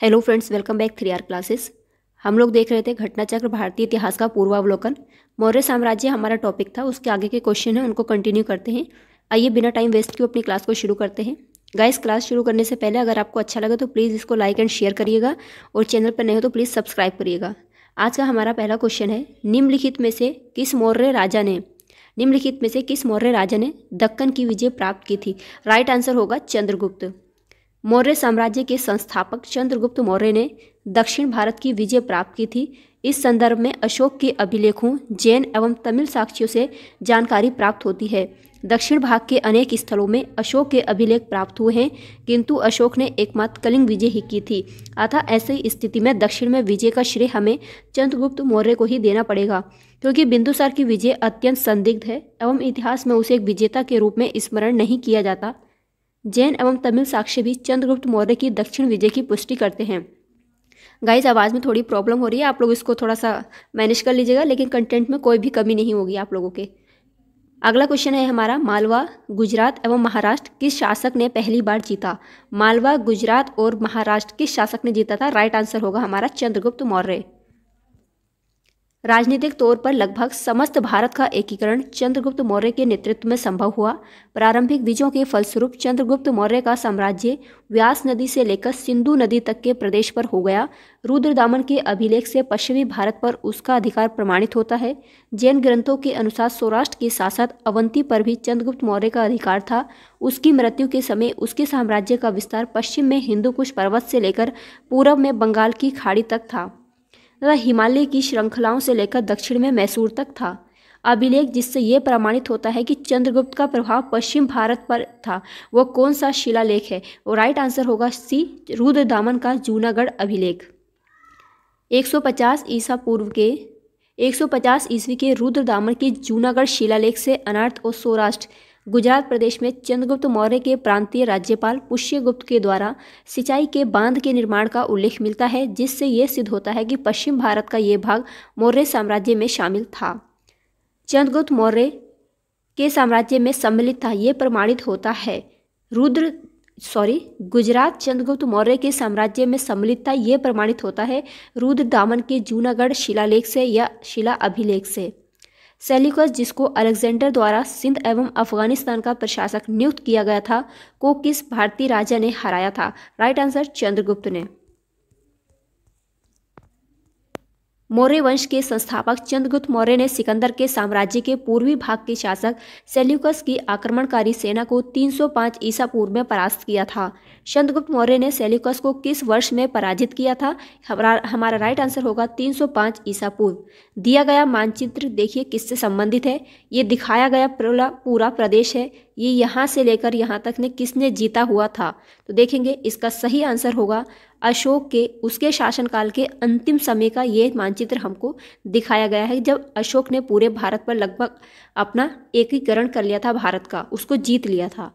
Hello friends, welcome back 3R classes. हम लोग देख रहे थे घटना चक्र भारतीय इतिहास का पूर्वावलोकन। मौर्य साम्राज्य हमारा टॉपिक था, उसके आगे के क्वेश्चन हैं उनको कंटिन्यू करते हैं। आइए बिना टाइम वेस्ट किए अपनी क्लास को शुरू करते हैं। गाइस, क्लास शुरू करने से पहले अगर आपको अच्छा लगे तो प्लीज़ इसको लाइक एंड शेयर करिएगा और चैनल पर नए हो तो प्लीज़ सब्सक्राइब करिएगा। आज का हमारा पहला क्वेश्चन है, निम्नलिखित में से किस मौर्य राजा ने दक्कन की विजय प्राप्त की थी? राइट आंसर होगा चंद्रगुप्त। मौर्य साम्राज्य के संस्थापक चंद्रगुप्त मौर्य ने दक्षिण भारत की विजय प्राप्त की थी। इस संदर्भ में अशोक के अभिलेखों, जैन एवं तमिल साक्ष्यों से जानकारी प्राप्त होती है। दक्षिण भाग के अनेक स्थलों में अशोक के अभिलेख प्राप्त हुए हैं, किंतु अशोक ने एकमात्र कलिंग विजय ही की थी। अतः ऐसी स्थिति में दक्षिण में विजय का श्रेय हमें चंद्रगुप्त मौर्य को ही देना पड़ेगा, क्योंकि बिंदुसार की विजय अत्यंत संदिग्ध है एवं इतिहास में उसे एक विजेता के रूप में स्मरण नहीं किया जाता। जैन एवं तमिल साक्ष्य भी चंद्रगुप्त मौर्य की दक्षिण विजय की पुष्टि करते हैं। गाइस, आवाज़ में थोड़ी प्रॉब्लम हो रही है, आप लोग इसको थोड़ा सा मैनेज कर लीजिएगा, लेकिन कंटेंट में कोई भी कमी नहीं होगी आप लोगों के। अगला क्वेश्चन है हमारा, मालवा, गुजरात एवं महाराष्ट्र किस शासक ने पहली बार जीता? मालवा, गुजरात और महाराष्ट्र किस शासक ने जीता था? राइट आंसर होगा हमारा चंद्रगुप्त मौर्य। राजनीतिक तौर पर लगभग समस्त भारत का एकीकरण चंद्रगुप्त मौर्य के नेतृत्व में संभव हुआ। प्रारंभिक विजयों के फलस्वरूप चंद्रगुप्त मौर्य का साम्राज्य व्यास नदी से लेकर सिंधु नदी तक के प्रदेश पर हो गया। रुद्रदामन के अभिलेख से पश्चिमी भारत पर उसका अधिकार प्रमाणित होता है। जैन ग्रंथों के अनुसार सौराष्ट्र के साथ साथ अवंती पर भी चंद्रगुप्त मौर्य का अधिकार था। उसकी मृत्यु के समय उसके साम्राज्य का विस्तार पश्चिम में हिंदू कुश पर्वत से लेकर पूर्व में बंगाल की खाड़ी तक था तथा हिमालय की श्रृंखलाओं से लेकर दक्षिण में मैसूर तक था। अभिलेख जिससे यह प्रमाणित होता है कि चंद्रगुप्त का प्रभाव पश्चिम भारत पर था, वो कौन सा शिलालेख है? वो राइट आंसर होगा सी, रुद्रदामन का जूनागढ़ अभिलेख। 150 ईस्वी के रुद्रदामन के जूनागढ़ शिलालेख से अनार्त और सौराष्ट्र गुजरात प्रदेश में चंद्रगुप्त मौर्य के प्रांतीय राज्यपाल पुष्यगुप्त के द्वारा सिंचाई के बांध के निर्माण का उल्लेख मिलता है, जिससे यह सिद्ध होता है कि पश्चिम भारत का यह भाग मौर्य साम्राज्य में शामिल था। चंद्रगुप्त मौर्य के साम्राज्य में सम्मिलित था, यह प्रमाणित होता है। गुजरात चंद्रगुप्त मौर्य के साम्राज्य में सम्मिलित था, यह प्रमाणित होता है रुद्रदामन के जूनागढ़ शिलालेख से या शिला अभिलेख से। सेल्यूकस, जिसको अलेक्जेंडर द्वारा सिंध एवं अफगानिस्तान का प्रशासक नियुक्त किया गया था, को किस भारतीय राजा ने हराया था? राइट आंसर चंद्रगुप्त ने। मौर्य वंश के संस्थापक चंद्रगुप्त मौर्य ने सिकंदर के साम्राज्य के पूर्वी भाग के शासक सेल्यूकस की आक्रमणकारी सेना को 305 ईसा पूर्व में परास्त किया था। चंद्रगुप्त मौर्य ने सेल्यूकस को किस वर्ष में पराजित किया था? हमारा राइट आंसर होगा 305 ईसा पूर्व। दिया गया मानचित्र देखिए किससे संबंधित है। ये दिखाया गया पूरा प्रदेश है, ये यहाँ से लेकर यहाँ तक ने किसने जीता हुआ था? तो देखेंगे इसका सही आंसर होगा अशोक के उसके शासनकाल के अंतिम समय का ये मानचित्र हमको दिखाया गया है, जब अशोक ने पूरे भारत पर लगभग अपना एकीकरण कर लिया था, भारत का उसको जीत लिया था।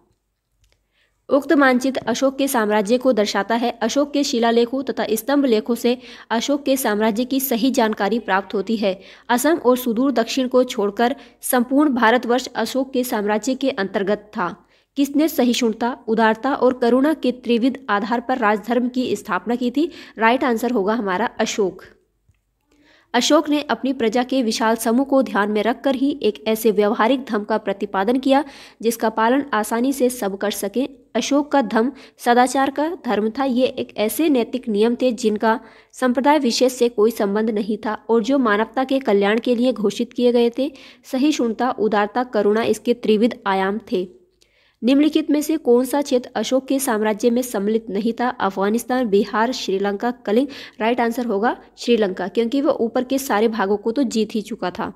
उक्त मानचित्र अशोक के साम्राज्य को दर्शाता है। अशोक के शिलालेखों तथा स्तंभ लेखों से अशोक के साम्राज्य की सही जानकारी प्राप्त होती है। असम और सुदूर दक्षिण को छोड़कर संपूर्ण भारतवर्ष अशोक के साम्राज्य के अंतर्गत था। किसने सहिष्णुता, उदारता और करुणा के त्रिविध आधार पर राजधर्म की स्थापना की थी? राइट आंसर होगा हमारा अशोक। अशोक ने अपनी प्रजा के विशाल समूह को ध्यान में रखकर ही एक ऐसे व्यवहारिक धर्म का प्रतिपादन किया जिसका पालन आसानी से सब कर सकें। अशोक का धर्म सदाचार का धर्म था। ये एक ऐसे नैतिक नियम थे जिनका संप्रदाय विशेष से कोई संबंध नहीं था और जो मानवता के कल्याण के लिए घोषित किए गए थे। सहिष्णुता, उदारता, करुणा इसके त्रिविध आयाम थे। निम्नलिखित में से कौन सा क्षेत्र अशोक के साम्राज्य में सम्मिलित नहीं था? अफगानिस्तान, बिहार, श्रीलंका, कलिंग। राइट आंसर होगा श्रीलंका, क्योंकि वह ऊपर के सारे भागों को तो जीत ही चुका था।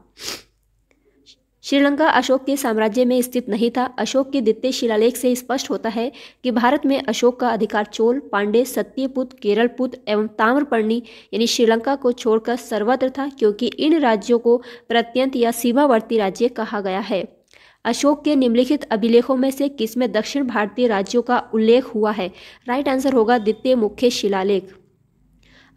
श्रीलंका अशोक के साम्राज्य में स्थित नहीं था। अशोक के द्वितीय शिलालेख से स्पष्ट होता है कि भारत में अशोक का अधिकार चोल, पांड्य, सत्यपुत्र, केरलपुत्र एवं ताम्रपर्णी यानी श्रीलंका को छोड़कर सर्वत्र था, क्योंकि इन राज्यों को प्रत्यंत या सीमावर्ती राज्य कहा गया है। अशोक के निम्नलिखित अभिलेखों में से किसमें दक्षिण भारतीय राज्यों का उल्लेख हुआ है? राइट आंसर होगा द्वितीय मुख्य शिलालेख।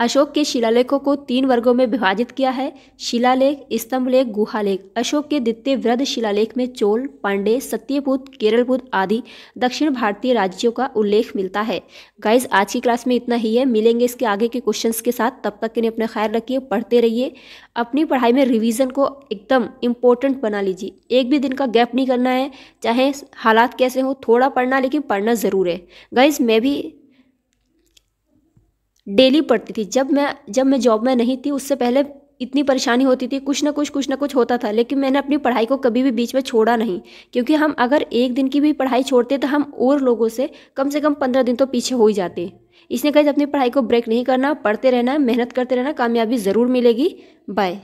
अशोक के शिलालेखों को 3 वर्गों में विभाजित किया है। शिलालेख, स्तंभलेख, गुहालेख। अशोक के द्वितीय वृहद शिलालेख में चोल, पांड्य, सत्यपुत, केरलपुत आदि दक्षिण भारतीय राज्यों का उल्लेख मिलता है। गाइज, आज की क्लास में इतना ही है। मिलेंगे इसके आगे के क्वेश्चंस के साथ। तब तक के लिए अपना ख्याल रखिए, पढ़ते रहिए। अपनी पढ़ाई में रिवीजन को एकदम इम्पोर्टेंट बना लीजिए। एक भी दिन का गैप नहीं करना है, चाहे हालात कैसे हो। थोड़ा पढ़ना, लेकिन पढ़ना ज़रूर है। गाइज, मैं भी डेली पढ़ती थी। जब मैं जॉब में नहीं थी, उससे पहले इतनी परेशानी होती थी, कुछ ना कुछ होता था, लेकिन मैंने अपनी पढ़ाई को कभी भी बीच में छोड़ा नहीं। क्योंकि हम अगर एक दिन की भी पढ़ाई छोड़ते तो हम और लोगों से कम 15 दिन तो पीछे हो ही जाते। इसलिए गाइस, अपनी पढ़ाई को ब्रेक नहीं करना, पढ़ते रहना, मेहनत करते रहना, कामयाबी ज़रूर मिलेगी। बाय।